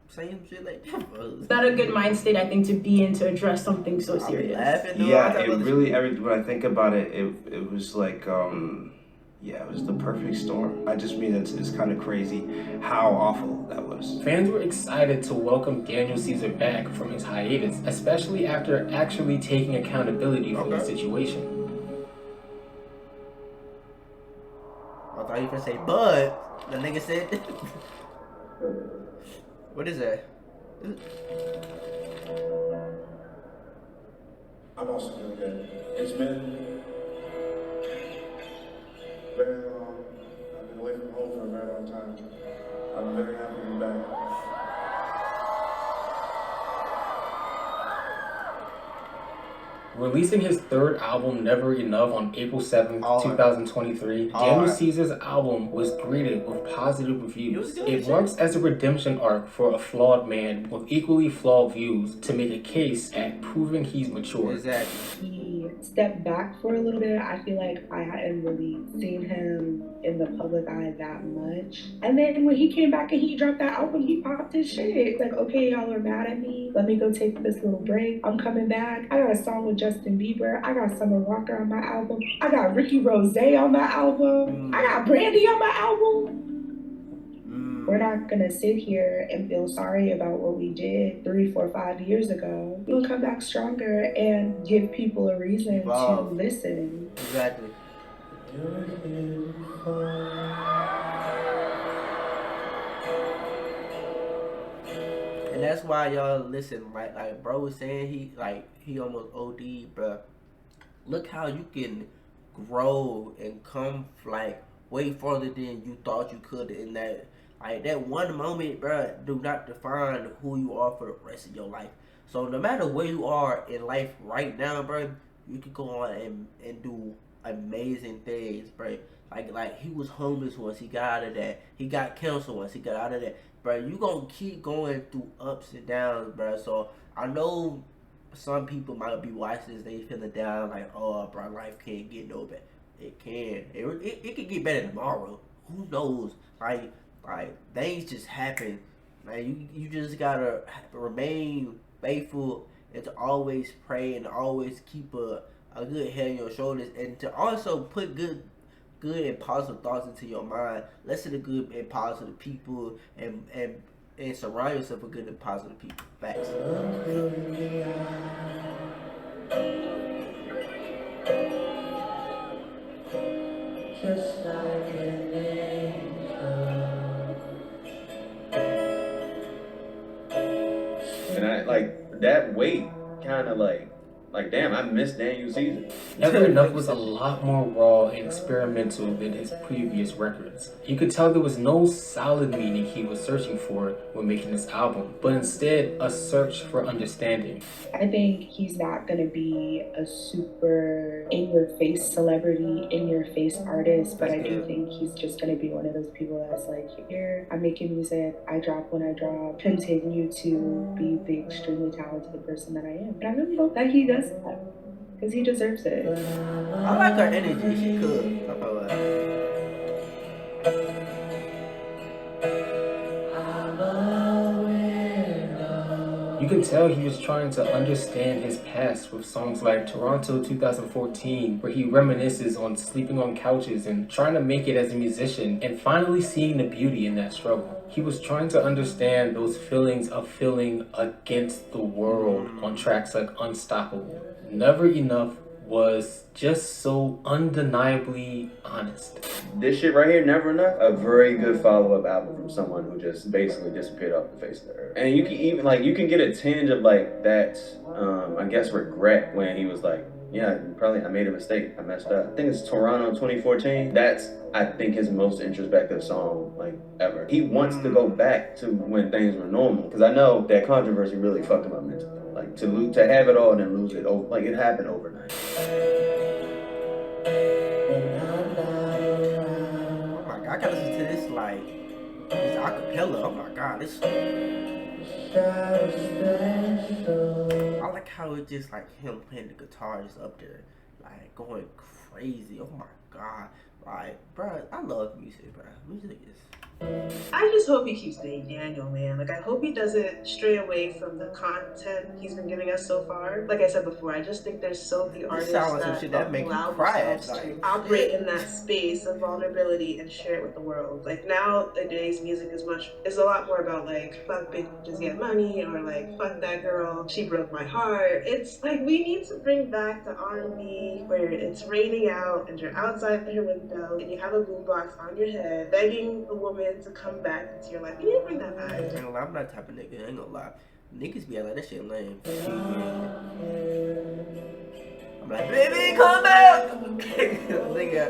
saying shit like that? It's not a good mind state, I think, to be in to address something so serious. When I think about it, it was like, it was the perfect storm. I just mean it's kind of crazy how awful that was. Fans were excited to welcome Daniel Caesar back from his hiatus, especially after actually taking accountability for the situation. I thought you were gonna say, but the nigga said, what is that? I'm also doing good. It's been very long. I've been away from home for a very long time. I'm very happy to be back. Releasing his third album, Never Enough, on April 7th, 2023, Daniel Caesar's album was greeted with positive reviews. It marks as a redemption arc for a flawed man with equally flawed views to make a case at proving he's mature. Exactly. He stepped back for a little bit. I feel like I hadn't really seen him in the public eye that much. And then when he came back and he dropped that album, he popped his shit. It's like, okay, y'all are mad at me. Let me go take this little break. I'm coming back. I got a song with Justin Bieber. I got Summer Walker on my album. I got Ricky Rose on my album. I got Brandy on my album. We're not gonna sit here and feel sorry about what we did 3, 4, 5 years ago. We'll come back stronger and give people a reason to listen. Exactly. And that's why y'all listen. Like bro was saying, he almost OD, bro. Look how you can grow and come way further than you thought you could in that. Like, that one moment, bro, do not define who you are for the rest of your life. So no matter where you are in life right now, bro, you can go on and do amazing things, bro. Like he was homeless once, he got out of that. He got cancer once, he got out of that. Bro, you gonna keep going through ups and downs, bro. So I know some people might be watching this, they feeling down, like, oh, bro, life can't get no better. It can. It can get better tomorrow. Who knows? Like things just happen. Like you just gotta remain faithful and to always pray and always keep a good head on your shoulders, and to also put good and positive thoughts into your mind. Listen to good and positive people, and surround yourself with good and positive people. Facts. just like an angel. And I like that weight kind of like damn, I miss Daniel Caesar. Never Enough was a lot more raw and experimental than his previous records. You could tell there was no solid meaning he was searching for when making this album, but instead a search for understanding. I think he's not gonna be a super in-your-face celebrity, in-your-face artist, but I do think he's just gonna be one of those people that's like, here, I'm making music, I drop when I drop, continue to be the extremely talented person that I am. And I really hope that he does that, because he deserves it. I like her energy, she could. I feel like. You can tell he was trying to understand his past with songs like Toronto 2014, where he reminisces on sleeping on couches and trying to make it as a musician and finally seeing the beauty in that struggle. He was trying to understand those feelings of feeling against the world on tracks like Unstoppable. Never Enough was just so undeniably honest. This shit right here, Never Enough, a very good follow-up album from someone who just basically disappeared off the face of the earth. And you can even you can get a tinge of like that, I guess, regret when he was like, yeah, I made a mistake, I messed up. I think it's Toronto 2014. That's, I think, his most introspective song like ever. He wants to go back to when things were normal, because I know that controversy really fucked him up mentally. Like to have it all and then lose it, like it happened overnight. Oh my god, I gotta listen to this this acapella. Oh my god, this. I like how it just like him playing the guitar just up there, like going crazy. Oh my god, like, bruh, I love music, bruh. Music is. I just hope he keeps being Daniel, man. Like, I hope he doesn't stray away from the content he's been giving us so far. Like I said before, I just think there's so few artists that make allow you cry themselves to operate in that space of vulnerability and share it with the world. Like, nowadays, music is a lot more about, like, fuck bitches get money, or, like, fuck that girl, she broke my heart. It's like, we need to bring back the R&B where it's raining out and you're outside your window and you have a boombox on your head begging a woman to come back into your life. You need to bring that back. I'm not the type of nigga, I ain't gonna lie. Niggas be like, that shit lame. I'm like, baby, come back! Nigga,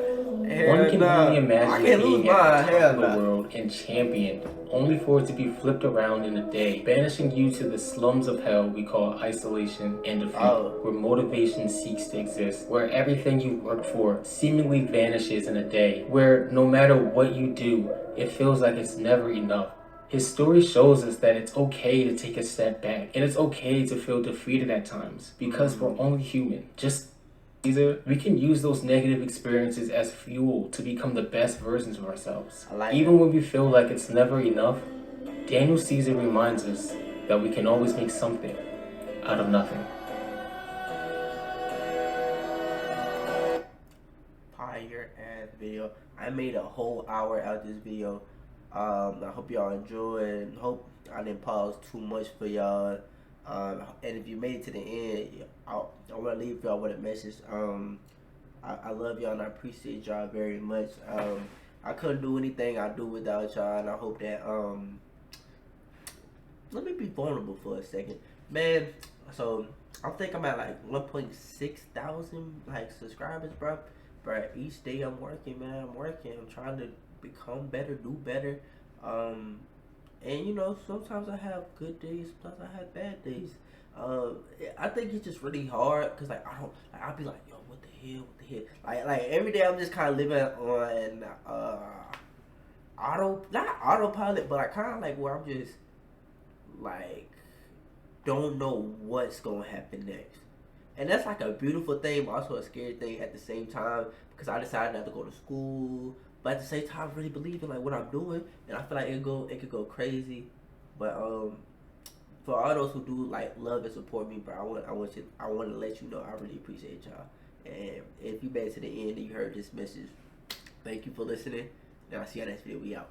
one can only imagine being at the top of the nah. world and championed, only for it to be flipped around in a day, banishing you to the slums of hell we call isolation and defeat, where motivation seeks to exist, where everything you work for seemingly vanishes in a day, where no matter what you do, it feels like it's never enough. His story shows us that it's okay to take a step back, and it's okay to feel defeated at times, because we're only human. Just Caesar, we can use those negative experiences as fuel to become the best versions of ourselves. Even when we feel like it's never enough, Daniel Caesar reminds us that we can always make something out of nothing. Fire ass video. I made a whole hour out of this video. I hope y'all enjoyed. Hope I didn't pause too much for y'all. And if you made it to the end, I want to leave y'all with a message. I love y'all and I appreciate y'all very much. I couldn't do anything I do without y'all, and I hope that let me be vulnerable for a second, man. So I think I'm at like 1.6 thousand like subscribers, bro. But each day I'm working, man. I'm trying to become better, do better. And you know, sometimes I have good days, sometimes I have bad days. I think it's just really hard because like I'll be like, yo, what the hell? Like every day I'm just kind of living on not autopilot, but I kind of like where I'm just like don't know what's gonna happen next. And that's like a beautiful thing, but also a scary thing at the same time, because I decided not to go to school, but at the same time, I really believe in like what I'm doing, and I feel like it could go crazy. But for all those who do like love and support me, bro, I want to let you know I really appreciate y'all. And if you made it to the end and you heard this message, thank you for listening. And I'll see you next video. We out.